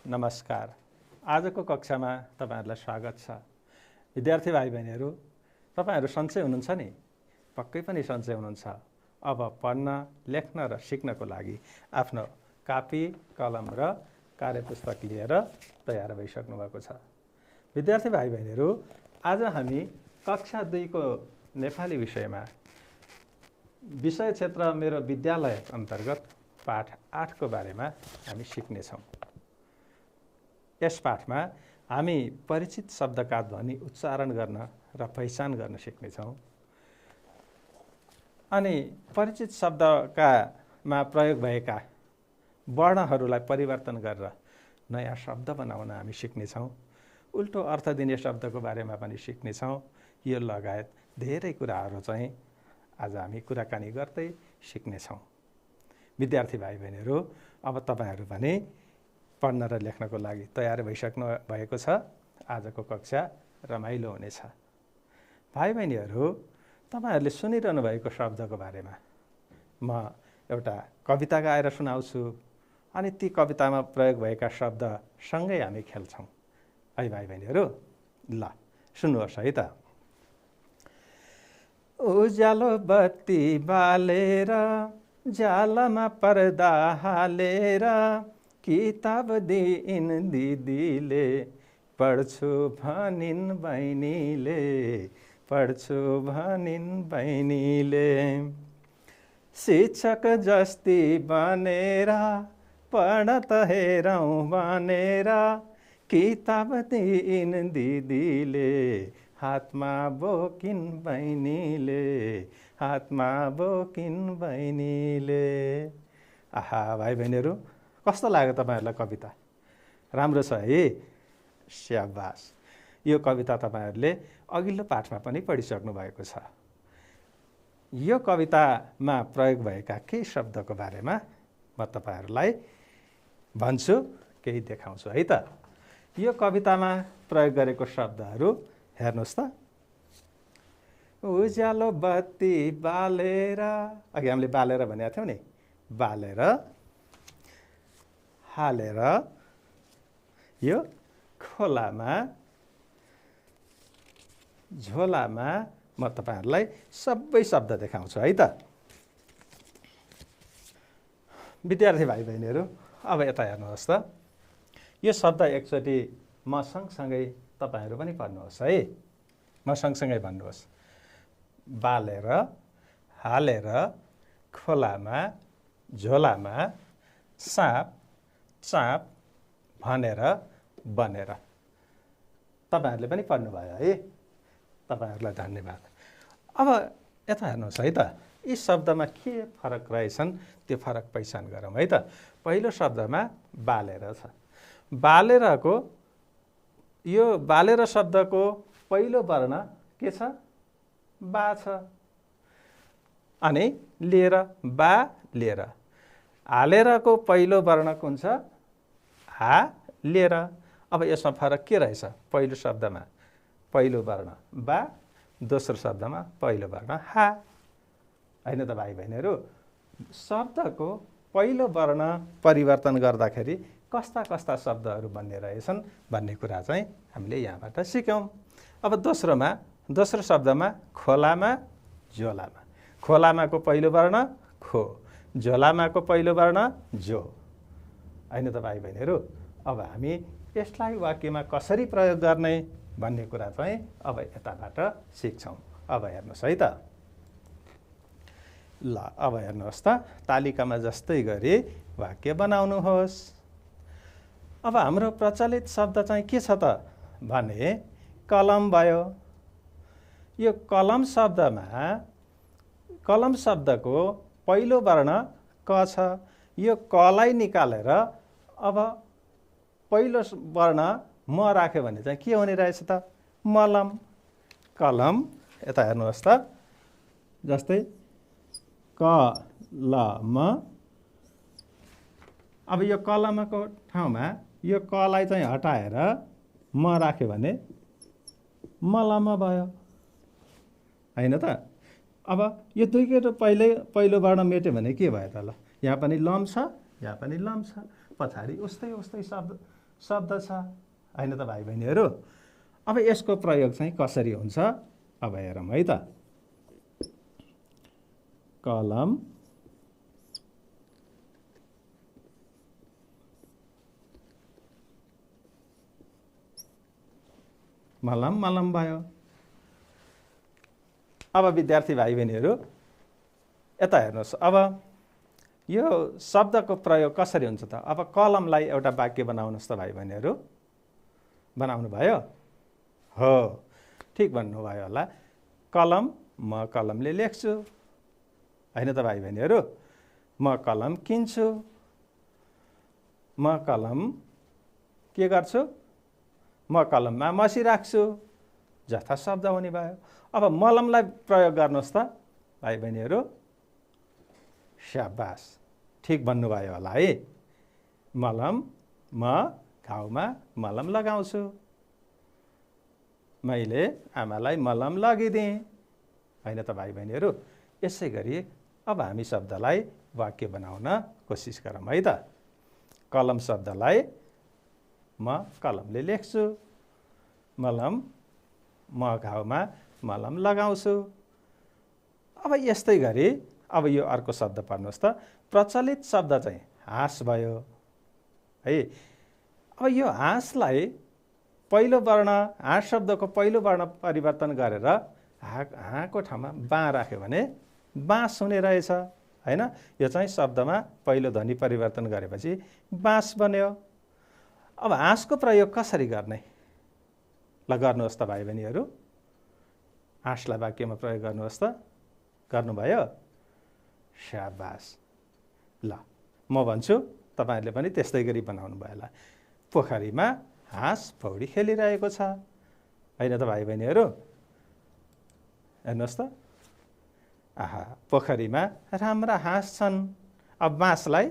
नमस्कार। आजको कक्षामा तपाईहरुलाई स्वागत छ। विद्यार्थी भाइ बहिनीहरु, तपाईहरु सन्चै हुनुहुन्छ नि? पक्कै पनि सन्चै हुनुहुन्छ। अब पढ्न, लेख्न र सिक्नको लागि आफ्नो कापी, कलम र कार्यपुस्तक लिएर तयार भइसक्नु भएको छ। विद्यार्थी भाइ बहिनीहरु, आज हामी कक्षा 2 को नेपाली विषयमा विषय क्षेत्र मेरो विद्यालय अन्तर्गत पाठ 8 को बारेमा हामी सिक्ने छौं। यस पाठमा हामी परिचित शब्दका ध्वनि उच्चारण गर्न र पहिचान गर्न सिक्ने छौं। अनि परिचित शब्दकामा प्रयोग भएका वर्णहरूलाई परिवर्तन गरेर नयाँ शब्द बनाउन हामी सिक्ने छौं। उल्टो अर्थ दिने शब्दको बारेमा पनि सिक्ने छौं। यो लगायत धेरै कुराहरू चाहिँ आज हामी कुराकानी गर्दै सिक्ने छौं। विद्यार्थी भाइ बहिनीहरु, अब तपाईहरु पनि पढ्न र लेख्नको लागि तयार भइसक्नु भएको छ। आजको कक्षा रमाइलो हुनेछ। भाइ बहिनीहरु, तपाईहरुले सुनिरहनु भएको शब्दको बारेमा म एउटा कविता गाएर सुनाउँछु अनि ती कवितामा प्रयोग भएका शब्द सँगै हामी खेल्छौं। है भाइ बहिनीहरु, ल सुन्नुहोस् है त। उज्यालो बत्ती बालेर जालमा पर्दा हालेर किताब दिइन् दिदीले पढ्छु भनिन् बहिनीले पढ्छु भनिन् बहिनीले शिक्षक जस्ती बनेर पढ त हेरौँ भनेर किताब दिइन् दिदीले हातमा बोकिन् बहिनीले हातमा बोकिन् बहिनीले। आहा भाइ बहिनीहरु, कस्तो लाग्यो तपाईहरुलाई कविता? राम्रो छ है? स्याबास। यो कविता तपाईहरुले अघिल्लो पाठमा पनि पढिसक्नु भएको छ। यो कवितामा प्रयोग भएका केही शब्दको बारेमा म तपाईहरुलाई भन्छु, केही देखाउँछु है त। यो कवितामा प्रयोग गरेको शब्दहरू हेर्नुस् त। उज्यालो बत्ती बालेर, अघि हामीले बालेर भनेका थियौं नि, बालेर हालेर यो खोलामा झोलामा म तपाईहरुलाई सबै शब्द देखाउँछु है त। विद्यार्थी भाइ बहिनीहरु, अब यता हेर्नुहोस् त। यो शब्द एकचोटि म सँगसँगै तपाईहरु पनि पढ्नुहोस् है। म सँगसँगै भन्नुहोस्। बालेर हालेर खोलामा झोलामा साँप चाँप भनेर बनेर। तपाईहरुले पनि पढ्नुभयो है। तपाईहरुलाई धन्यवाद। अब यता हेर्नुहोस् है त। यी शब्दमा के फरक रहेछन् त्यो फरक पहिचान गरौँ है त। पहिलो शब्दमा बालेर छ। बालेरको यो बालेर शब्दको पहिलो वर्ण के छ? बा छ। अनि लिएर बा लिएर। हालेरको पहिलो वर्ण कुन छ? हा लिएर। अब यसमा फरक के रहेछ? पहिलो शब्दमा पहिलो वर्ण बा, दोस्रो शब्दमा पहिलो वर्ण हा। हैन त भाइ बहिनीहरु? शब्दको पहिलो वर्ण परिवर्तन गर्दाखेरि कस्ता कस्ता शब्दहरू बन्ने रहेछन् भन्ने कुरा चाहिँ हामीले यहाँबाट सिक्यौं। अब दोस्रो शब्दमा खोलामा झोलामा। खोलामाको पहिलो वर्ण खो, झोलामाको पहिलो वर्ण जो। हैन त भाइ बहिनीहरु? अब हामी यसलाई वाक्यमा कसरी प्रयोग गर्ने भन्ने कुरा चाहिँ अब यताबाट सिक्छौं। अब हेर्नुस् है त। ल अब हेर्नुहोस् त। तालिकामा जस्तै गरी वाक्य बनाउनुहोस्। अब हाम्रो प्रचलित शब्द चाहिँ के छ त भने कलम भयो। यो कलम शब्दको पहिलो वर्ण क छ। यो कलाई निकालेर अब पहिलो वर्ण म राख्यो भने चाहिँ के हुने रहेछ त? मलम। कलम। यता हेर्नुहोस् त। जस्तै कलम। अब यो कलमको ठाउँमा यो कलाई चाहिँ हटाएर म राख्यो भने मलम भयो। हैन त? अब यो दुईको पहिलो वर्ण मेट्यो भने के भयो त? ल यहाँ पनि लम छ, यहाँ पनि लम छ। पछाडि उस्तै शब्द शब्द छ होइन त भाइ बहिनीहरू। अब यसको प्रयोग चाहिँ कसरी हुन्छ अब हेरौँ है त। कलम मलम मलम भयो। अब विद्यार्थी भाइ बहिनीहरू यता हेर्नुहोस्, अब यो शब्दको प्रयोग कसरी हुन्छ त। अब कलमलाई एउटा वाक्य बनाउनुहोस् त भाइ बहिनीहरू, बनाउनु भयो हो, ठिक भन्नुभयो होला। कलम, म कलमले लेख्छु होइन त भाइ बहिनीहरू। म कलम किन्छु, म कलम के गर्छु, म कलममा मसी राख्छु, जथा शब्द हुने भयो। अब मलमलाई प्रयोग गर्नुहोस् त भाइ बहिनीहरू। शाबास, ठिक भन्नुभयो होला है। मलम, म घाउमा मलम लगाउँछु, मैले आमालाई मलम लगिदिएँ होइन त भाइ बहिनीहरू। यसै गरी अब हामी शब्दलाई वाक्य बनाउन कोसिस गरौँ है त। कलम शब्दलाई म कलमले लेख्छु, मलम म घाउमा मलम लगाउँछु। अब यस्तै गरी अब यो अर्को शब्द पढ्नुहोस् त। प्रचलित शब्द चाहिँ हाँस भयो है। अब यो हाँसलाई पहिलो वर्ण, हाँस शब्दको पहिलो वर्ण परिवर्तन गरेर हाँको ठाउँमा बाँ राख्यो भने बाँस हुने रहेछ होइन। यो चाहिँ शब्दमा पहिलो ध्वनि परिवर्तन गरेपछि बाँस बन्यो। अब हाँसको प्रयोग कसरी गर्ने ल गर्नुहोस् त भाइ बहिनीहरू। हाँसलाई वाक्यमा प्रयोग गर्नुहोस् त। गर्नुभयो? शाबास। ल म भन्छु, तपाईँहरूले पनि त्यस्तै गरी बनाउनु भयो होला। पोखरीमा हाँस पौडी खेलिरहेको छ होइन त भाइ बहिनीहरू। हेर्नुहोस् त, आहा, पोखरीमा राम्रा हाँस छन्। अब बाँसलाई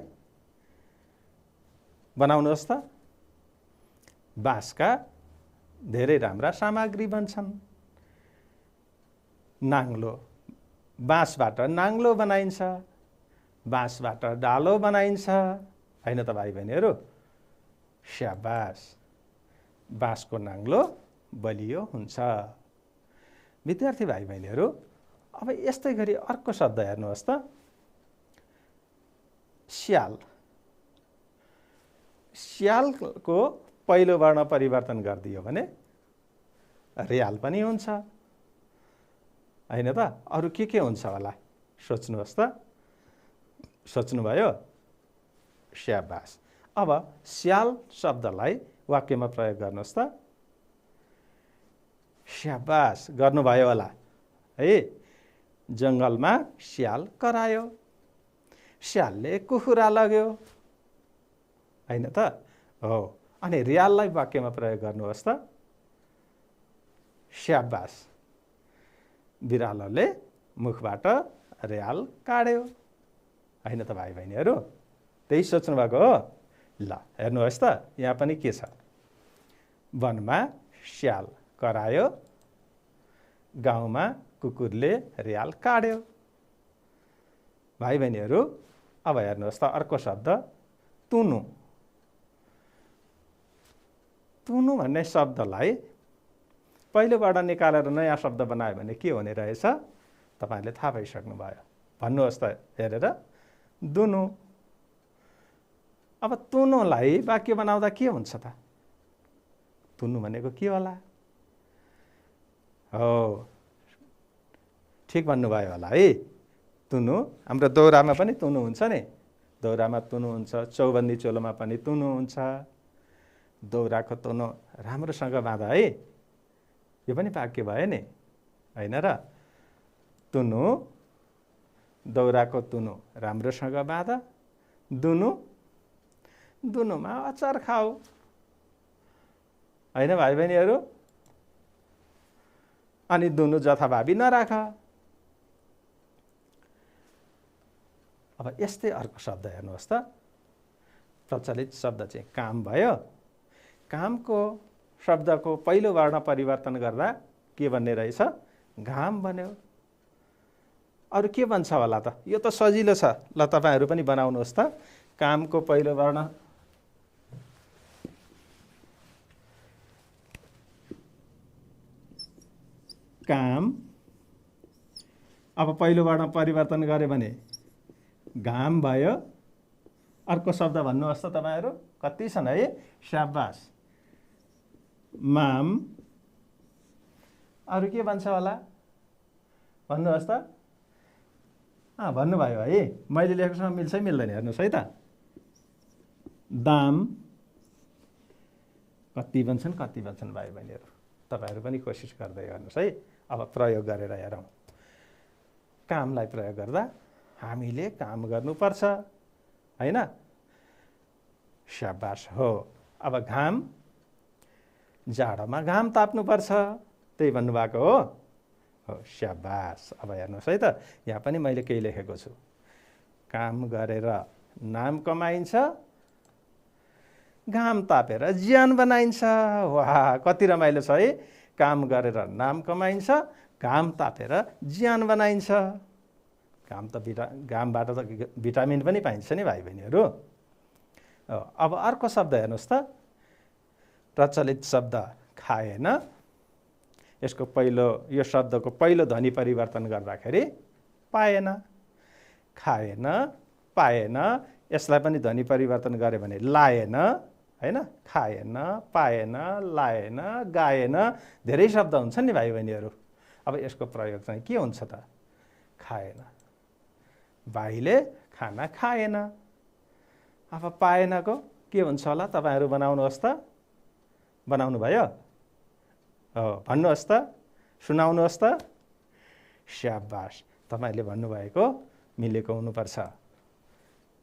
बनाउनुहोस् त। बाँसका धेरै राम्रा सामग्री बन्छन्। नाङ्लो, बाँसबाट नाङ्लो बनाइन्छ, बाँसबाट डालो बनाइन्छ होइन त भाइ बहिनीहरू। शाबास, बाँसको नाङ्लो बलियो हुन्छ। विद्यार्थी भाइ बहिनीहरू अब यस्तै गरी अर्को शब्द हेर्नुहोस् त। स्याल, स्यालको पहिलो वर्ण परिवर्तन गरिदियो भने रियाल पनि हुन्छ होइन त। अरू के हुन्छ होला सोच्नुहोस् त। सोच्नुभयो? स्याबास। अब स्याल शब्दलाई वाक्यमा प्रयोग गर्नुहोस् त। स्याबास, गर्नुभयो होला है। जङ्गलमा स्याल करायो, स्यालले कुखुरा लग्यो होइन त हो। अनि रियाललाई वाक्यमा प्रयोग गर्नुहोस् त। स्याबास, बिरालोले मुखबाट रियाल काट्यो होइन त भाइ बहिनीहरू। त्यही सोच्नु भएको हो। ल हेर्नुहोस् त, यहाँ पनि के छ। वनमा स्याल करायो, गाउँमा कुकुरले रियाल काट्यो। भाइ बहिनीहरू अब हेर्नुहोस् त अर्को शब्द तुनु। तुनु भन्ने शब्दलाई पहिलोबाट निकालेर नयाँ शब्द बनायो भने के हुने रहेछ तपाईँहरूले थाहा पाइसक्नु भयो। भन्नुहोस् त हेरेर। दुनु। अब तुनुलाई वाक्य बनाउँदा के हुन्छ त। तुनु भनेको के होला हो, ठिक भन्नुभयो होला है। तुनु, हाम्रो दौरामा पनि तुनु हुन्छ नि। दौरामा तुनु हुन्छ, चौबन्दी चोलोमा पनि तुनु हुन्छ। दौराको तुनु राम्रोसँग बाँध है, यो पनि वाक्य भयो नि होइन र। तुनु, दौराको तुनु राम्रोसँग बाँध। दुनु, दुनुमा अचार खाऊ होइन भाइ बहिनीहरू। अनि दुनु जथाभावी नराख। अब यस्तै अर्को शब्द हेर्नुहोस् त। प्रचलित शब्द चाहिँ काम भयो। कामको शब्दको पहिलो वर्ण परिवर्तन गर्दा के बन्ने रहेछ, घाम बन्यो। अरू के बन्छ होला त। यो त सजिलो छ। ल तपाईँहरू पनि बनाउनुहोस् त। कामको पहिलो वर्ण काम। अब पहिलोबाट परिवर्तन गरे भने घाम भयो। अर्को शब्द भन्नुहोस् त तपाईँहरू, कति छन् है? स्याबास। माम। अरू के भन्छ होला भन्नुहोस् त? भन्नुभयो है। मैले लेखेकोसँग मिल्छ मिल्दैन हेर्नुहोस् है त। दाम। कति भन्छन् भाइ बहिनीहरू? तपाईँहरू पनि कोसिस गर्दै गर्नुहोस् है। अब प्रयोग गरेर हेरौँ। कामलाई प्रयोग गर्दा हामीले काम गर्नुपर्छ हैन? स्याबास हो। अब घाम, जाडोमा घाम ताप्नुपर्छ, त्यही भन्नुभएको हो? हो, स्याबास। अब हेर्नुहोस् है त, यहाँ पनि मैले केही लेखेको छु। काम गरेर नाम कमाइन्छ, घाम तापेर ज्यान बनाइन्छ। वाह, कति रमाइलो छ है। काम गरेर नाम कमाइन्छ, घाम तापेर ज्यान बनाइन्छ। घामबाट त भिटामिन पनि पाइन्छ नि भाइ बहिनीहरू। अब अर्को शब्द हेर्नुहोस् त, प्रचलित शब्द खाएन। यसको यो शब्दको पहिलो ध्वनि परिवर्तन गर्दाखेरि पाएन। खाएन, पाएन। यसलाई पनि ध्वनि परिवर्तन गऱ्यो भने लाएन हैन? खाएन, पाएन, लाएन, गाएन, धेरै शब्द हुन्छन् नि भाइ बहिनीहरू। अब यसको प्रयोग चाहिँ के हुन्छ त? खाएन, भाइले खाना खाएन। अब पाएनको के हुन्छ होला? तपाईँहरू बनाउनुहोस् त। बनाउनु भयो? भन्नुहोस् त, सुनाउनुहोस् त। स्याबास, तपाईँले भन्नुभएको मिलेको हुनुपर्छ।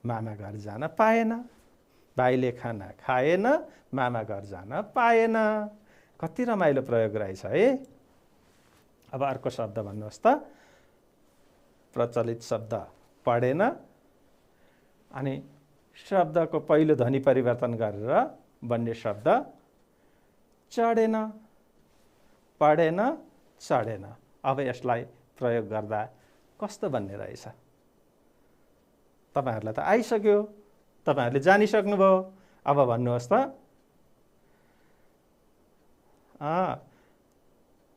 मामा घर जान पाएन, भाइले खाना खाएन, मामा घर जान पाएन। कति रमाइलो प्रयोग रहेछ है। अब अर्को शब्द भन्नुहोस् त। प्रचलित शब्द पढेन, अनि शब्दको पहिलो ध्वनि परिवर्तन गरेर बन्ने शब्द चढेन। पढेन, चढेन। अब यसलाई प्रयोग गर्दा कस्तो बन्ने रहेछ? तपाईँहरूलाई त आइसक्यो, तपाईँहरूले जानिसक्नुभयो। अब भन्नुहोस् त।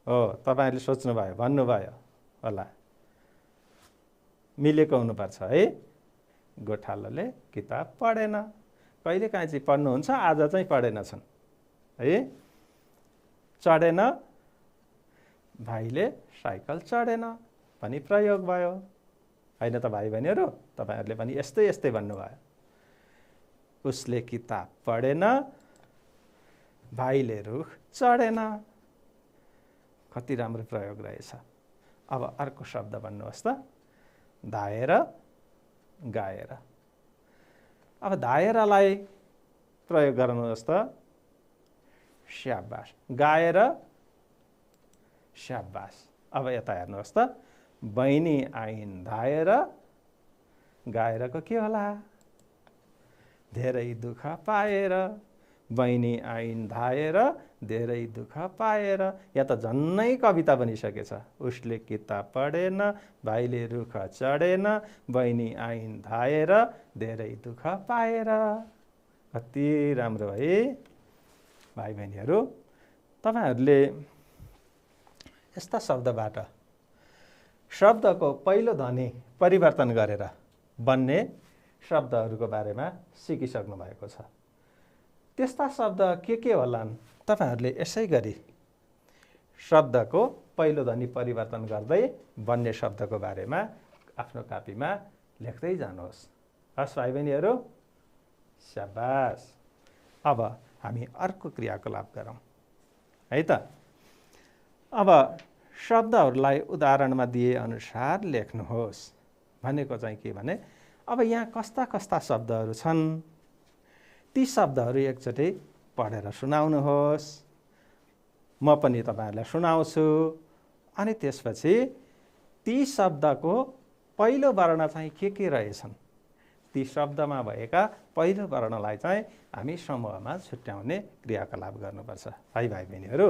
हो, तपाईँहरूले सोच्नुभयो, भन्नुभयो होला। मिलेको हुनुपर्छ है। गोठालोले किताब पढेन। कहिलेकाहीँ चाहिँ पढ्नुहुन्छ, आज चाहिँ पढेनछन् है। चढेन, भाइले साइकल चढेन पनि प्रयोग भयो हैन त भाइ बहिनीहरू? तपाईँहरूले पनि यस्तै यस्तै भन्नुभयो। उसले किताब पढेन, भाइले रुख चढेन। कति राम्रो प्रयोग रहेछ। अब अर्को शब्द भन्नुहोस् त। धाएर, गाएर। अब धाएरलाई प्रयोग गर्नुहोस् त। स्याबास। गाएर, स्याबास। अब यता हेर्नुहोस् त। बहिनी आइन् धाएर, गाएरको के होला? धेरै दुःख पाएर। बहिनी आइन् धाएर, धेरै दुःख पाएर। या त झन्नै कविता बनिसकेछ। उसले किताब पढेन, भाइले रुख चढेन, बहिनी आइन् धाएर, धेरै दुःख पाएर। कति राम्रो है भाइ बहिनीहरू। तपाईँहरूले यस्ता शब्दबाट शब्दको पहिलो ध्वनि परिवर्तन गरेर बन्ने शब्दहरूको बारेमा सिकिसक्नु भएको छ। त्यस्ता शब्द के होलान्? तपाईँहरूले यसै गरी शब्दको पहिलो ध्वनि परिवर्तन गर्दै बन्ने शब्दको बारेमा आफ्नो कापीमा लेख्दै जानुहोस्। हस् भाइ बहिनीहरू, स्याबास। अब हामी अर्को क्रियाकलाप गरौँ है त। अब शब्दहरूलाई उदाहरणमा दिए अनुसार लेख्नुहोस् भनेको चाहिँ के भने, अब यहाँ कस्ता कस्ता शब्दहरू छन् ती शब्दहरू एकचोटि पढेर सुनाउनुहोस्। म पनि तपाईँहरूलाई सुनाउँछु, अनि त्यसपछि ती शब्दको पहिलो वर्ण चाहिँ के रहेछन्, ती शब्दमा भएका पहिलो वर्णलाई चाहिँ हामी समूहमा छुट्याउने क्रियाकलाप गर्नुपर्छ है भाइ बहिनीहरू।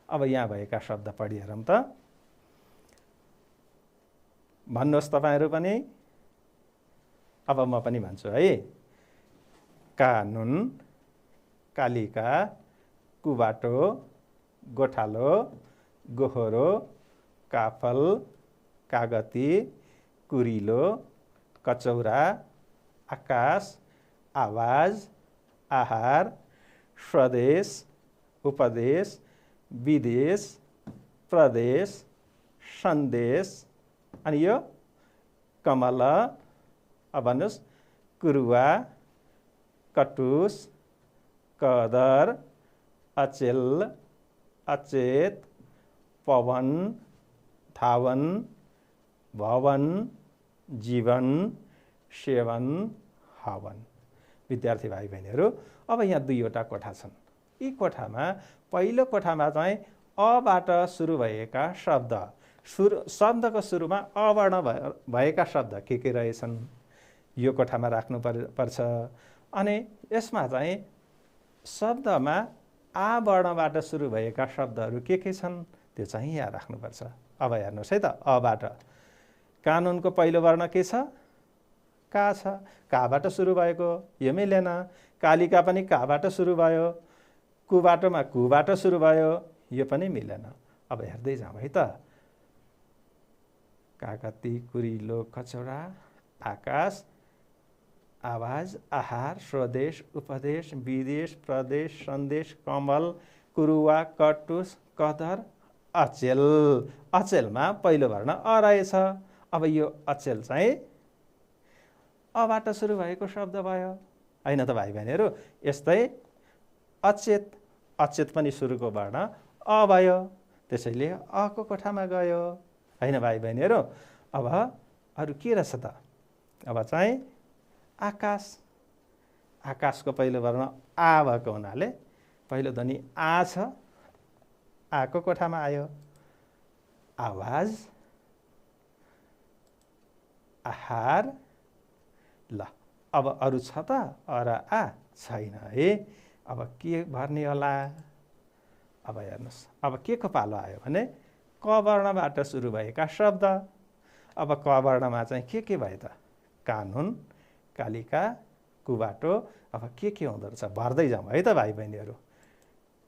अब यहाँ भएका शब्द पढिहेरौँ त। भन्नुहोस् तपाईँहरू पनि। अब म पनि भन्छु है। कानुन, कालिका, कुबाटो, गोठालो, गोहोरो, काफल, कागती, कुरिलो, कचौरा, आकाश, आवाज, आहार, स्वदेश, उपदेश, विदेश, प्रदेश, सन्देश, अनि यो कमल, अब भन्नुहोस् कुरुवा, कटुस, कदर, अचेल, अचेत, पवन, धावन, भवन, जीवन, सेवन, हवन। विद्यार्थी भाइ बहिनीहरू, अब यहाँ दुईवटा कोठा छन्। यी कोठामा पहिलो कोठामा चाहिँ अबाट सुरु भएका शब्द, शब्दको सुरुमा अवर्ण भएका शब्द के रहेछन् यो कोठामा राख्नु पर्छ। अनि यसमा चाहिँ शब्दमा आ वर्णबाट सुरु भएका शब्दहरू के छन् त्यो चाहिँ यहाँ राख्नुपर्छ। अब हेर्नुहोस् है त, अबाट कानुनको पहिलो वर्ण के छ? का छ। काबाट सुरु भएको यो मिलेन। कालिका पनि काबाट सुरु भयो, कुबाटोमा कुबाट सुरु भयो, यो पनि मिलेन। अब हेर्दै जाउँ है त। कागती, कुरिलो, कचौरा, आकाश, आवाज, आहार, स्वदेश, उपदेश, विदेश, प्रदेश, सन्देश, कमल, कुरुवा, कटुस, कदर, अचेल। अचेलमा पहिलो वर्ण अ रहेछ। अब यो अचेल चाहिँ अबाट सुरु भएको शब्द भयो हैन त भाइ बहिनीहरू। यस्तै अचेत, अचेत पनि सुरुको वर्ण अ भयो, त्यसैले अको कोठामा गयो हैन भाइ बहिनीहरू। अब अरू के रहेछ त? अब चाहिँ आकाश, आकाशको पहिलो वर्ण आ भएको हुनाले पहिलो ध्वनि आ छ, आको कोठामा आयो। आवाज, आहार, ल अब अरू छ त अ र आ? छैन है। अब के भर्ने होला? अब हेर्नुहोस्, अब के को पालो आयो भने क वर्णबाट सुरु भएका शब्द। अब क वर्णमा चाहिँ के भयो त? कानुन, कालिका, कुबाटो। अब के हुँदो रहेछ भर्दै जाउँ है त भाइ बहिनीहरू।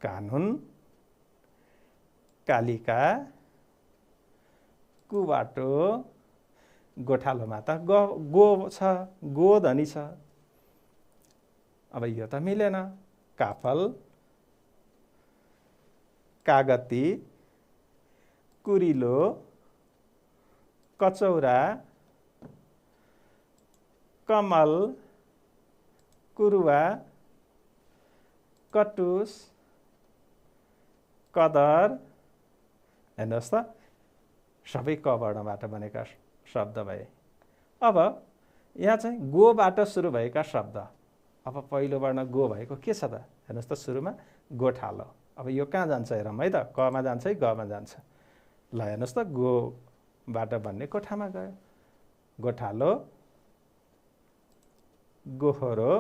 कानुन, कालिका, कुबाटो, गोठालोमा त गो छ, गो ध्वनि छ। अब यो त मिलेन। काफल, कागती, कुरिलो, कचौरा, कमल, कुरुवा, कटुस, कदर। हेर्नुहोस् त, सबै क वर्णबाट बनेका शब्द भए। अब यहाँ चाहिँ गोबाट सुरु भएका शब्द। अब पहिलो वर्ण गो भएको के छ त? हेर्नुहोस् त, सुरुमा गोठालो। अब यो कहाँ जान्छ हेरौँ है त। कमा जान्छ है गमा जान्छ? ल हेर्नुहोस् त, गोबाट भन्ने कोठामा गयो। गोठालो, गोहोरो।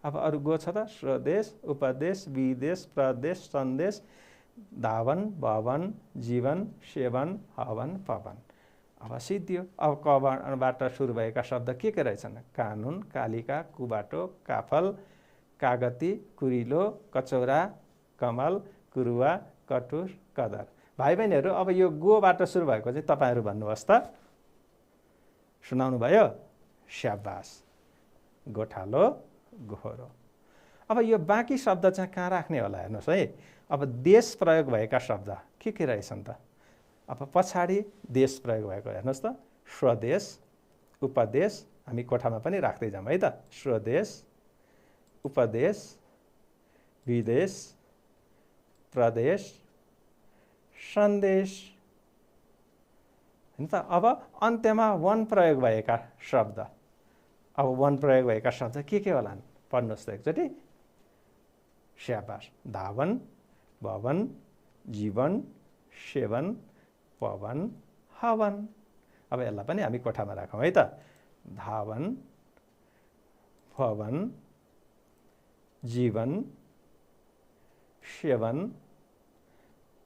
अब अरू गो छ त? स्वदेश, उपदेश, विदेश, प्रदेश, सन्देश, धावन, भवन, जीवन, सेवन, हवन, पवन। अब सिद्धियो। अब क वर्णबाट सुरु भएका शब्द के रहेछन्? कानुन, कालिका, कुबाटो, काफल, कागती, कुरिलो, कचौरा, कमल, कुरुवा, कटुस, कदर। भाइ बहिनीहरू, अब यो गोबाट सुरु भएको चाहिँ तपाईँहरू भन्नुहोस् त। सुनाउनु भयो? स्याबास। गोठालो, गोहोरो। अब यो बाँकी शब्द चाहिँ कहाँ राख्ने होला हेर्नुहोस् है। अब देश प्रयोग भएका शब्द के रहेछन् त? अब पछाडि देश प्रयोग भएको हेर्नुहोस् त। स्वदेश, उपदेश, हामी कोठामा पनि राख्दै जाउँ है त। स्वदेश, उपदेश, विदेश, प्रदेश, सन्देश हैन त। अब अन्त्यमा वन प्रयोग भएका शब्द। अब वन प्रयोग भएका शब्द के होलान्? पढ्नुहोस् त एकचोटि। स्याबास। धावन, भवन, जीवन, सेवन, पवन, हवन। अब यसलाई पनि हामी कोठामा राखौँ है त। धावन, भवन, जीवन, सेवन,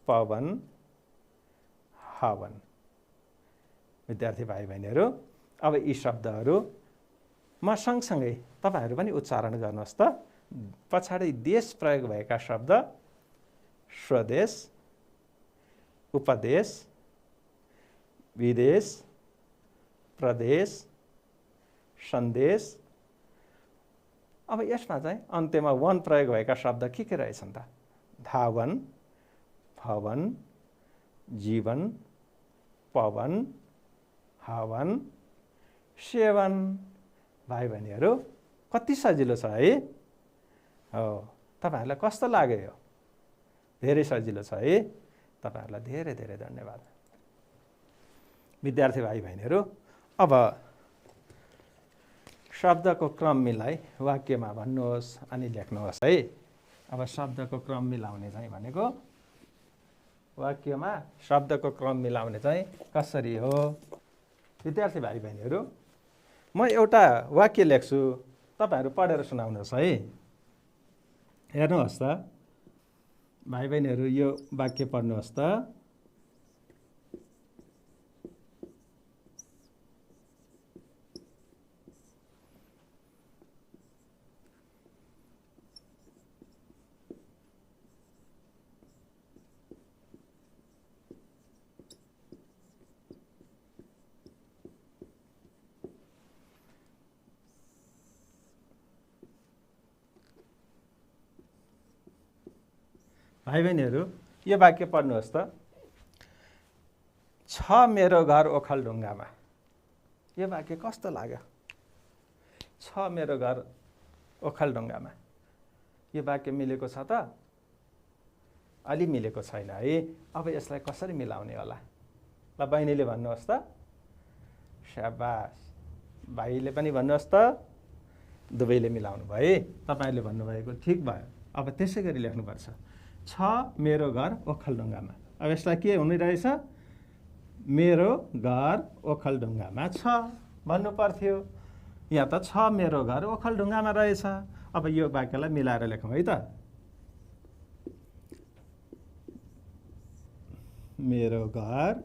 पवन, हवन। विद्यार्थी भाइ बहिनीहरू, अब यी शब्दहरू म सँगसँगै तपाईँहरू पनि उच्चारण गर्नुहोस् त। पछाडि देश प्रयोग भएका शब्द स्वदेश, उपदेश, विदेश, प्रदेश, सन्देश। अब यसमा चाहिँ अन्त्यमा वन प्रयोग भएका शब्द के रहेछन् त? धावन, भवन, जीवन, पवन, हवन, सेवन। भाइ बहिनीहरू कति सजिलो छ है? हो, तपाईहरुलाई कस्तो लाग्यो यो? धेरै सजिलो छ है? तपाईहरुलाई धेरै धेरै धन्यवाद। विद्यार्थी भाइ बहिनीहरू, अब शब्दको क्रम मिलाई वाक्यमा भन्नुहोस् अनि लेख्नुहोस् है। अब शब्दको क्रम मिलाउने चाहिँ भनेको वाक्यमा शब्दको क्रम मिलाउने चाहिँ कसरी हो? विद्यार्थी भाइ बहिनीहरू, म एउटा वाक्य लेख्छु, तपाईहरु पढेर सुनाउनुहोस् है। हेर्नुहोस् त भाइ बहिनीहरू, यो वाक्य पढ्नुहोस् त। भाइ बहिनीहरू, यो वाक्य पढ्नुहोस् त। छ मेरो घर ओखलढुङ्गामा। यो वाक्य कस्तो लाग्यो? छ मेरो घर ओखलढुङ्गामा। यो वाक्य मिलेको छ त? अलि मिलेको छैन है। अब यसलाई कसरी मिलाउने होला? ल बहिनीले भन्नुहोस् त। शाबास। भाइले पनि भन्नुहोस् त। दुवैले मिलाउनु भयो है। तपाईले भन्नुभएको ठिक भयो। अब त्यसै गरी लेख्नुपर्छ। छ मेरो घर ओखलढुङ्गामा। अब यसलाई के हुने रहेछ? मेरो घर ओखलढुङ्गामा छ भन्नु पर्थ्यो। यहाँ त छ मेरो घर ओखलढुङ्गामा रहेछ। अब यो वाक्यलाई मिलाएर लेखौँ है त। मेरो घर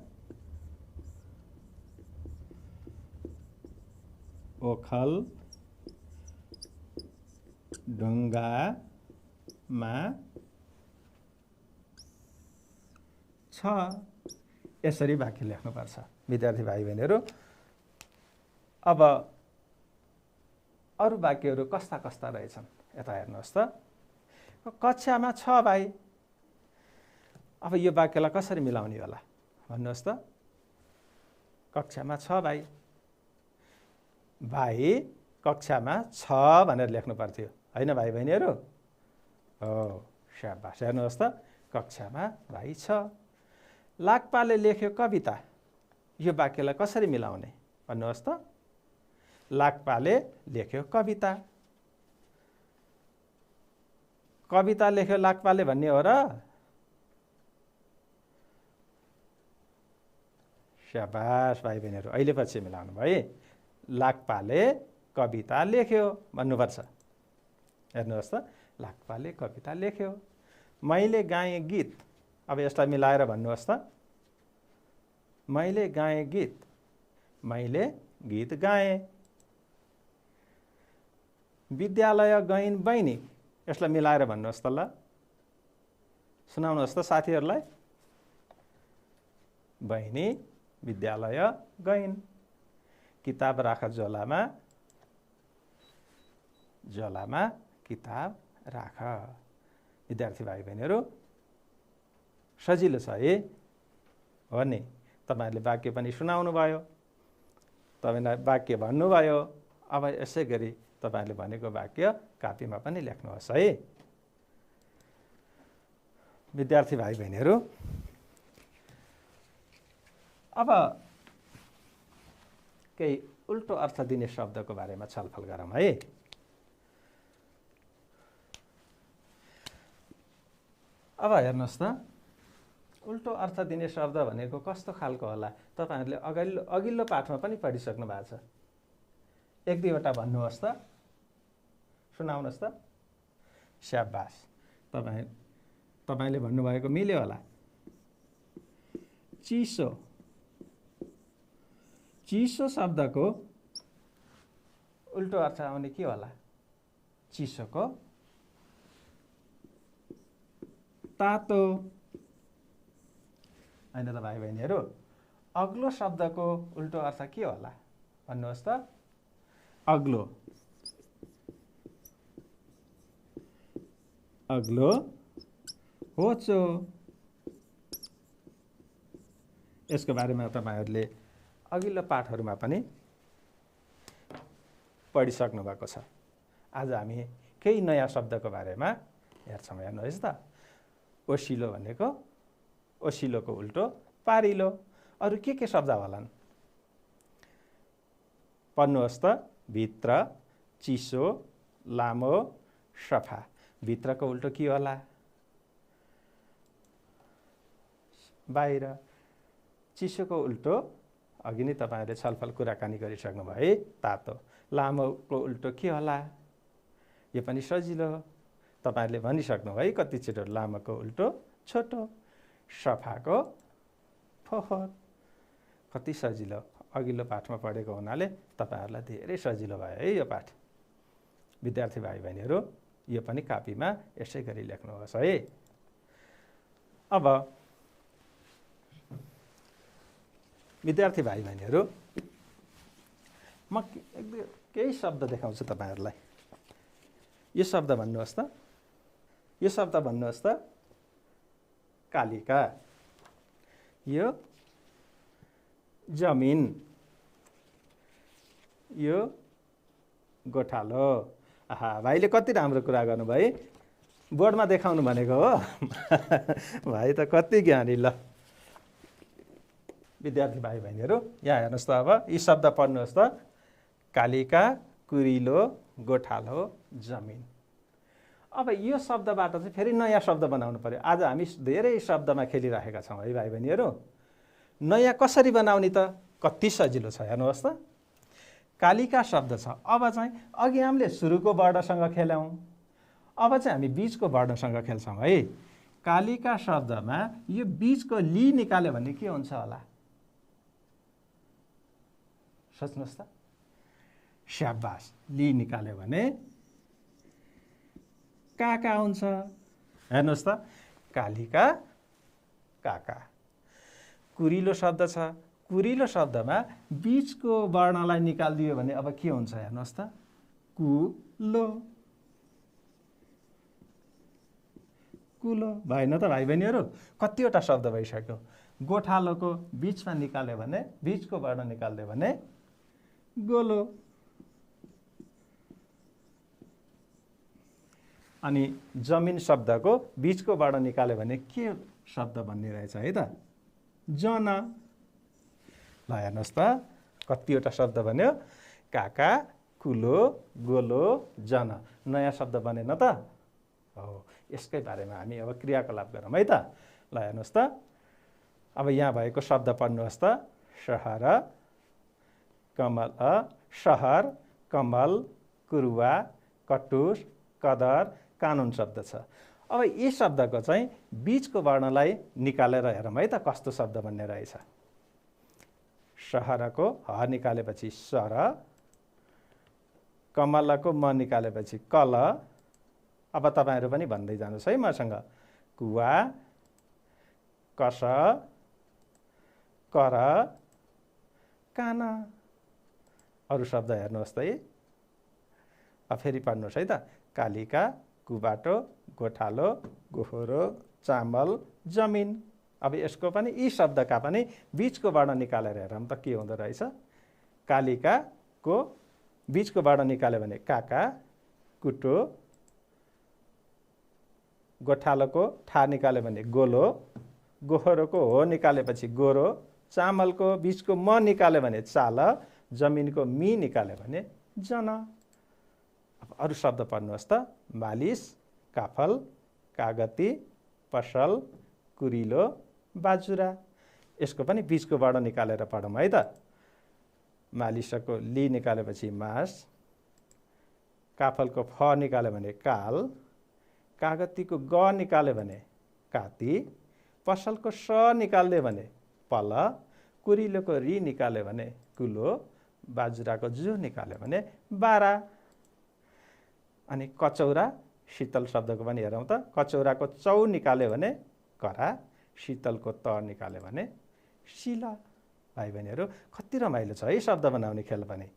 ओखलढुङ्गामा छ। यसरी वाक्य लेख्नुपर्छ विद्यार्थी भाइ बहिनीहरू। अब अरु वाक्यहरू कस्ता कस्ता रहेछन् यता हेर्नुहोस् त। कक्षामा छ भाइ। अब यो वाक्यलाई कसरी मिलाउने होला भन्नुहोस् त। कक्षामा छ भाइ। भाइ कक्षामा छ भनेर लेख्नु पर्थ्यो हैन भाइ बहिनीहरू? हो, शाबास। हेर्नुहोस् त, कक्षामा भाइ छ। लाक्पाले लेख्यो कविता। यो वाक्यलाई कसरी मिलाउने भन्नुहोस् त। लाक्पाले लेख्यो कविता। कविता लेख्यो लाक्पाले भन्ने हो र? शाबास भाइ बहिनीहरू, अहिले पछि मिलाउनु भयो। लाक्पाले कविता लेख्यो भन्नुपर्छ। हेर्नुहोस् त, लाक्पाले कविता लेख्यो। मैले गाएँ गीत। अब यसलाई मिलाएर भन्नुहोस् त। मैले गाएँ गीत। मैले गीत गाएँ। विद्यालय गइन् बहिनी। यसलाई मिलाएर भन्नुहोस् त ल। सुनाउनुहोस् त साथीहरूलाई। बहिनी विद्यालय गइन्। किताब राख झोलामा। झोलामा किताब राख। विद्यार्थी भाइ बहिनीहरू, सजिलो छ है? हो नि। तपाईहरुले वाक्य पनि सुनाउनु भयो, तपाईलाई वाक्य भन्नुभयो। अब यसै गरी तपाईहरुले भनेको वाक्य कापीमा पनि लेख्नुहोस् है। विद्यार्थी भाइ बहिनीहरू, अब केही उल्टो अर्थ दिने शब्दको बारेमा छलफल गरौँ है। अब हेर्नुहोस् त, उल्टो अर्थ दिने शब्द भनेको कस्तो खालको होला? तपाईहरुले अघिल्लो पाठमा पनि पढिसक्नु भएको छ। एक दुईवटा भन्नुहोस् त। सुनाउनुहोस् त। शाबास। तपाईले भन्नुभएको मिल्यो होला। चिसो। चिसो शब्दको उल्टो अर्थ आउने के होला? चिसोको तातो। हैन त भाइ बहिनीहरू? अग्लो शब्दको उल्टो अर्थ के होला भन्नुहोस् त? अग्लो, अग्लो, होचो। यसको बारेमा तपाईहरुले अघिल्लो पाठहरुमा पनि पढिसक्नु भएको छ। आज हामी केही नयाँ शब्दको बारेमा हेर्छौँ। हेर्नुहोस् त, ओसिलो भनेको ओसिलोको उल्टो पारिलो। अरु के शब्द होलान्? पढ्नुहोस् त, भित्र, चिसो, लामो, सफा। भित्रको उल्टो के होला? बाहिर। चिसोको उल्टो अघि नै तपाईहरुले छलफल कुराकानी गरिसक्नु भए, तातो। लामोको उल्टो के होला? यो पनि सजिलो, तपाईहरुले भनिसक्नु भए कति छिटो। लामोको उल्टो छोटो, सफाको फोहोर। कति सजिलो, अघिल्लो पाठमा पढेको हुनाले तपाईहरुलाई धेरै सजिलो भयो है यो पाठ। विद्यार्थी भाइ बहिनीहरु, यो पनि कापीमा यसै गरी लेख्नुहोस् है। अब विद्यार्थी भाइ बहिनीहरु, म केही शब्द देखाउँछु तपाईहरुलाई। यो शब्द भन्नुहोस् त, यो शब्द भन्नुहोस् त, कालिका। यो जमिन, यो गोठालो। आहा, भाइले कति राम्रो कुरा गर्नुभयो। बोर्डमा देखाउनु भनेको हो। भाइ त कति ज्ञानी। ल विद्यार्थी भाइ बहिनीहरु, यहाँ हेर्नुहोस् त, अब यी शब्द पढ्नुहोस् त। कालिका, कुरिलो, गोठालो, जमिन। अब यो शब्दबाट चाहिँ फेरि नयाँ शब्द बनाउनु पर्यो। आज हामी धेरै शब्दमा खेलिरहेका छौँ है भाइ बहिनीहरु। नयाँ कसरी बनाउने त? कति सजिलो छ हेर्नुहोस् त। कालिका शब्द छ। अब चाहिँ अघि हामीले सुरुको वर्णसँग खेल्यौं, अब चाहिँ हामी बीचको वर्णसँग खेल्छौँ है। कालिका शब्दमा यो बीचको ली निकाल्यो भने के हुन्छ होला? सोच्नुहोस् त। स्याबास, ली निकाल्यो भने काका हुन्छ। हेर्नुहोस् त, कालिका, काका। कुरिलो शब्द छ। कुरिलो शब्दमा बीचको वर्णलाई निकालिदियो भने अब के हुन्छ हेर्नुहोस् त? कुलो, कुलो। भएन त भाइ बहिनीहरु? कतिवटा शब्द भइसक्यो। गोठालोको बीचमा निकाल्यो भने, बीचको वर्ण निकाल्यो भने गोलो। अनि जमिन शब्दको बीचको वर्ण निकाल्यो भने के शब्द बन्ने रहेछ है त? जना। ल हेर्नुहोस् त, कतिवटा शब्द बन्यो? काका, कुलो, गोलो, जना। नयाँ शब्द बनेन त? हो, यसकै बारेमा हामी अब क्रियाकलाप गरौँ है त। ल हेर्नुहोस् त, अब यहाँ भएको शब्द पढ्नुहोस् त। सहर, कमल, सहर, कमल, कुरुवा, कटुस, कदर, कानुन शब्द छ। अब यी शब्दको चाहिँ बीचको वर्णलाई निकालेर हेरौँ है त कस्तो शब्द बन्ने रहेछ। सहरको ह निकालेपछि सर, कमलको म निकालेपछि कल। अब तपाईहरु पनि भन्दै जानुस् है मसँग। कुवा, कस, कर, कान। अरु शब्द हेर्नुहोस् त है। अब फेरि पढ्नुहोस् है त। कालिका, कुबाटो, गोठालो, गोहोरो, चामल, जमिन। अब यसको पनि यी शब्दका पनि बीचको वर्ण निकालेर हेरौँ त के हुँदो रहेछ। कालिकाको बीचको वर्ण निकाल्यो भने काका, कुटो। गोठालोको ठा निकाल्यो भने गोलो। गोहोरोको हो निकालेपछि गोरो। चामलको बीचको म निकाल्यो भने चाल। जमिनको मी निकाल्यो भने जन। अब अरु शब्द पढ्नुहोस् त। मालिस, काफल, कागती, पसल, कुरिलो, बाजुरा। यसको पनि बीचको वर्ण निकालेर पढौँ है त। मालिसको ली निकालेपछि मास। काफलको फ निकाल्यो भने काल। कागतीको ग निकाल्यो भने काती। पसलको स निकाल्यो भने पल। कुरिलोको री निकाल्यो भने कुलो। बाजुराको जु निकाल्यो भने बारा। अनि कचौरा, शीतल शब्दको पनि हेरौँ त। कचौराको चौ निकाल्यो भने करा। शीतलको त निकाल्यो भने शिला। भाइ बहिनीहरू कति रमाइलो छ है शब्द बनाउने खेल पनि।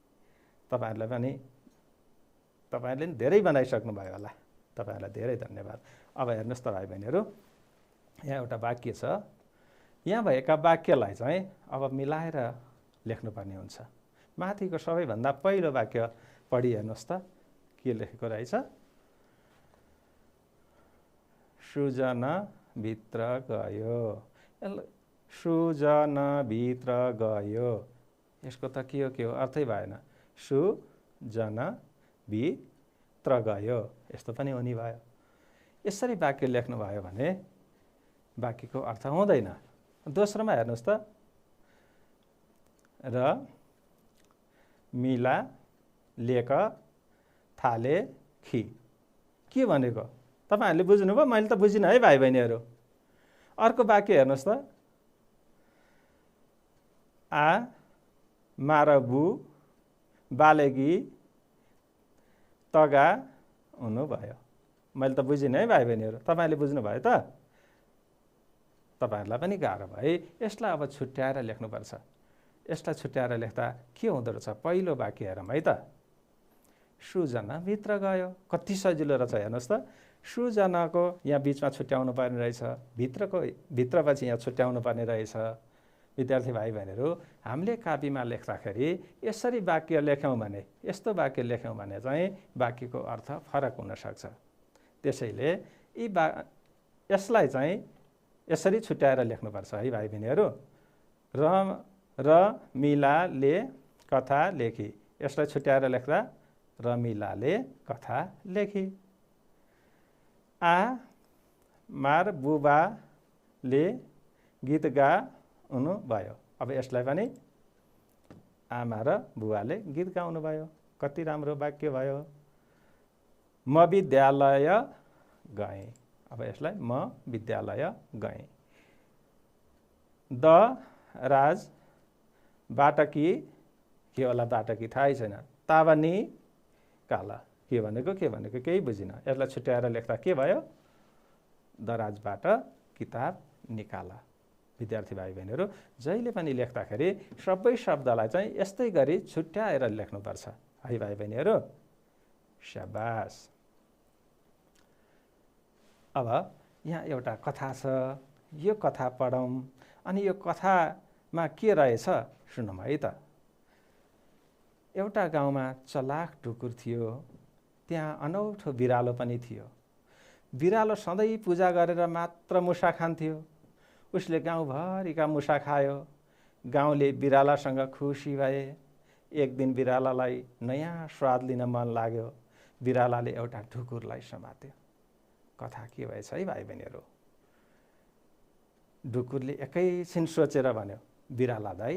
तपाईँहरूलाई पनि तपाईँहरूले पनि धेरै बनाइसक्नुभयो होला, तपाईँहरूलाई धेरै धन्यवाद। अब हेर्नुहोस् त भाइ बहिनीहरू, यहाँ एउटा वाक्य छ, यहाँ भएका वाक्यलाई चाहिँ अब मिलाएर लेख्नुपर्ने हुन्छ। माथिको सबैभन्दा पहिलो वाक्य पढि हेर्नुहोस् त के लेखेको रहेछ। सृजना भित्र गयो, सृजना भित्र गयो, यसको त के हो अर्थै भएन। सृजना भित्र गयो यस्तो पनि हुने भयो। यसरी वाक्य लेख्नुभयो भने वाक्यको अर्थ हुँदैन। दोस्रोमा हेर्नुहोस् त, र मिला लेख थाले खी, के भनेको तपाईँहरूले बुझ्नुभयो? मैले त बुझिनँ है भाइ बहिनीहरू। अर्को वाक्य हेर्नुहोस् त, आ मारबु बालेगी तगा हुनुभयो। मैले त बुझिनँ है भाइ बहिनीहरू, तपाईँहरूले बुझ्नुभयो त? तपाईँहरूलाई पनि गाह्रो भयो। यसलाई अब छुट्याएर लेख्नुपर्छ। यसलाई छुट्याएर लेख्दा के हुँदो रहेछ पहिलो वाक्य हेरौँ है त। सृजना भित्र गयो, कति सजिलो रहेछ हेर्नुहोस् त। सृजनाको यहाँ बिचमा छुट्याउनु पर्ने रहेछ, भित्रपछि यहाँ छुट्याउनु पर्ने रहेछ। विद्यार्थी भाइ बहिनीहरू, हामीले कापीमा लेख्दाखेरि यसरी वाक्य लेख्यौँ भने, यस्तो वाक्य लेख्यौँ भने चाहिँ वाक्यको अर्थ फरक हुनसक्छ। त्यसैले यसलाई चाहिँ यसरी छुट्याएर लेख्नुपर्छ है भाइ बहिनीहरू। र मिलाले कथा लेखी, यसलाई छुट्याएर लेख्दा रमिलाले कथा लेखी। आ मार बुबाले गीत गाउनु भयो, अब यसलाई पनि आमा र बुवाले गीत गाउनु भयो। कति राम्रो वाक्य भयो। म विद्यालय गएँ, अब यसलाई म विद्यालय गएँ। द राज बाटकी, के होला बाटकी थाहै छैन, तावनी काला, के भनेको केही बुझिनँ। यसलाई छुट्याएर लेख्दा के भयो? दराजबाट किताब निकाला। विद्यार्थी भाइ बहिनीहरू, जहिले पनि लेख्दाखेरि सबै शब्दलाई चाहिँ यस्तै गरी छुट्याएर लेख्नुपर्छ है भाइ बहिनीहरू। शाबास। अब यहाँ एउटा कथा छ, यो कथा पढौँ। अनि यो कथामा के रहेछ सुनौँ है त। एउटा गाउँमा चलाख ढुकुर थियो, त्यहाँ अनौठो बिरालो पनि थियो। बिरालो सधैँ पूजा गरेर मात्र मुसा खान्थ्यो। उसले गाउँभरिका मुसा खायो। गाउँले बिरालासँग खुसी भए। एक दिन बिरालालाई नयाँ स्वाद लिन मन लाग्यो। बिरालाले एउटा ढुकुरलाई समात्यो। कथा के भएछ है भाइ बहिनीहरू? ढुकुरले एकैछिन सोचेर भन्यो, बिराला दाइ,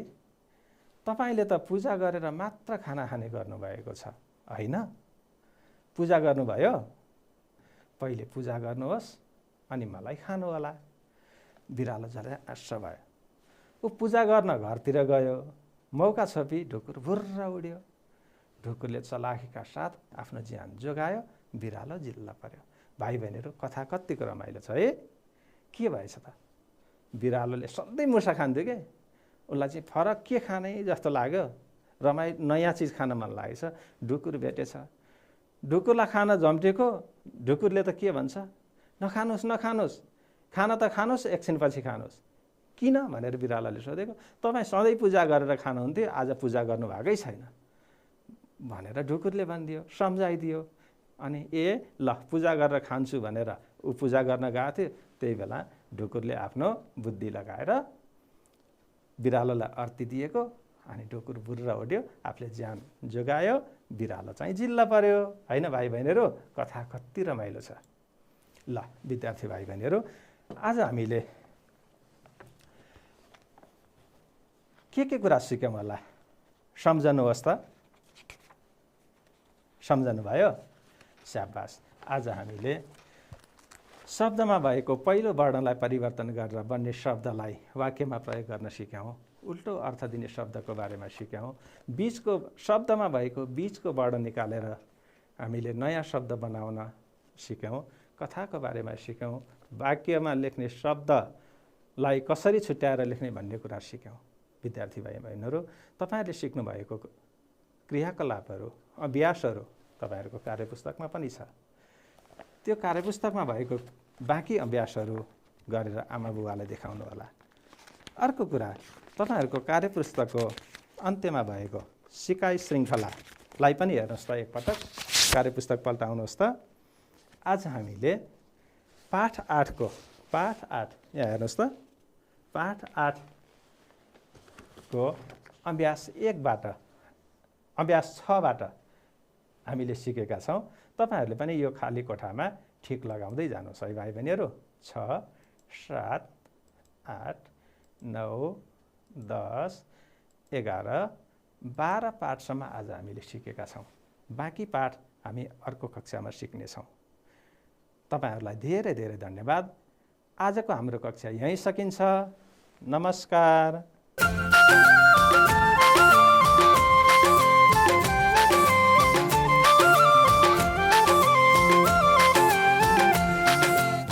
तपाईँले त पूजा गरेर मात्र खाना खाने गर्नुभएको छ होइन? पूजा गर्नुभयो, पहिले पूजा गर्नुहोस् अनि मलाई खानु होला। बिरालो झल्यास भयो। ऊ पूजा गर्न घरतिर गयो। मौका छोपी ढुकुर भुर्र उड्यो। ढुकुरले चलाखीका साथ आफ्नो ज्यान जोगायो। बिरालो जिल्ला पर्यो। भाइ बहिनीहरू, कथा कतिको रमाइलो छ है? के भएछ त? बिरालोले सधैँ मुसा खान्थ्यो के, उसलाई चाहिँ फरक के खाने जस्तो लाग्यो, नयाँ चिज खान मन लागेछ। ढुकुर भेटेछ। ढुकुरलाई खान झम्टेको। ढुकुरले त के भन्छ? नखानुहोस् नखानुहोस्, खाना त खानुहोस्, एकछिनपछि खानुहोस्। किन भनेर बिरालोले सोधेको। तपाईँ सधैँ पूजा गरेर खानुहुन्थ्यो, आज पूजा गर्नुभएकै छैन भनेर ढुकुरले भनिदियो, सम्झाइदियो। अनि ल पूजा गरेर खान्छु भनेर ऊ पूजा गर्न गएको थियो। त्यही बेला ढुकुरले आफ्नो बुद्धि लगाएर बिरालोलाई अर्ती दिएको। अनि ढुकुर बुर्र उड्यो, आफूले ज्यान जोगायो। बिरालो चाहिँ जिल्ला पर्यो होइन भाइ बहिनीहरू? कथा कति रमाइलो छ। ल विद्यार्थी भाइ बहिनीहरू, आज हामीले के कुरा सिक्यौँ होला सम्झनुहोस् त। सम्झनुभयो? स्याबास। आज हामीले शब्दमा भएको पहिलो वर्णलाई परिवर्तन गरेर बन्ने शब्दलाई वाक्यमा प्रयोग गर्न सिक्यौँ। उल्टो अर्थ दिने शब्दको बारेमा सिक्यौँ। शब्दमा भएको बीचको वर्ण निकालेर हामीले नयाँ शब्द बनाउन सिक्यौँ। कथाको बारेमा सिक्यौँ। वाक्यमा लेख्ने शब्दलाई कसरी छुट्याएर लेख्ने भन्ने कुरा सिक्यौँ। विद्यार्थी भाइ बहिनीहरू, तपाईँहरूले सिक्नुभएको क्रियाकलापहरू, अभ्यासहरू तपाईँहरूको कार्यपुस्तकमा पनि छ। त्यो कार्यपुस्तकमा भएको बाँकी अभ्यासहरू गरेर आमा बुबालाई देखाउनु होला। अर्को कुरा, तपाईँहरूको कार्यपुस्तकको अन्त्यमा भएको सिकाइ श्रृङ्खलालाई पनि हेर्नुहोस् त एकपटक। कार्यपुस्तक पल्टाउनुहोस् त। आज हामीले पाठ 8 यहाँ हेर्नुहोस् त। पाठ 8 को अभ्यास 1बाट अभ्यास 6बाट हामीले सिकेका छौँ। तपाईँहरूले पनि यो खाली कोठामा ठिक लगाउँदै जानुहोस् है भाइ बहिनीहरू। 6, 7, 8, 9, 10, 11, 12 पाठसम्म आज हामीले सिकेका छौँ। बाँकी पाठ हामी अर्को कक्षामा सिक्नेछौँ। तपाईँहरूलाई धेरै धेरै धन्यवाद। आजको हाम्रो कक्षा यहीँ सकिन्छ। नमस्कार।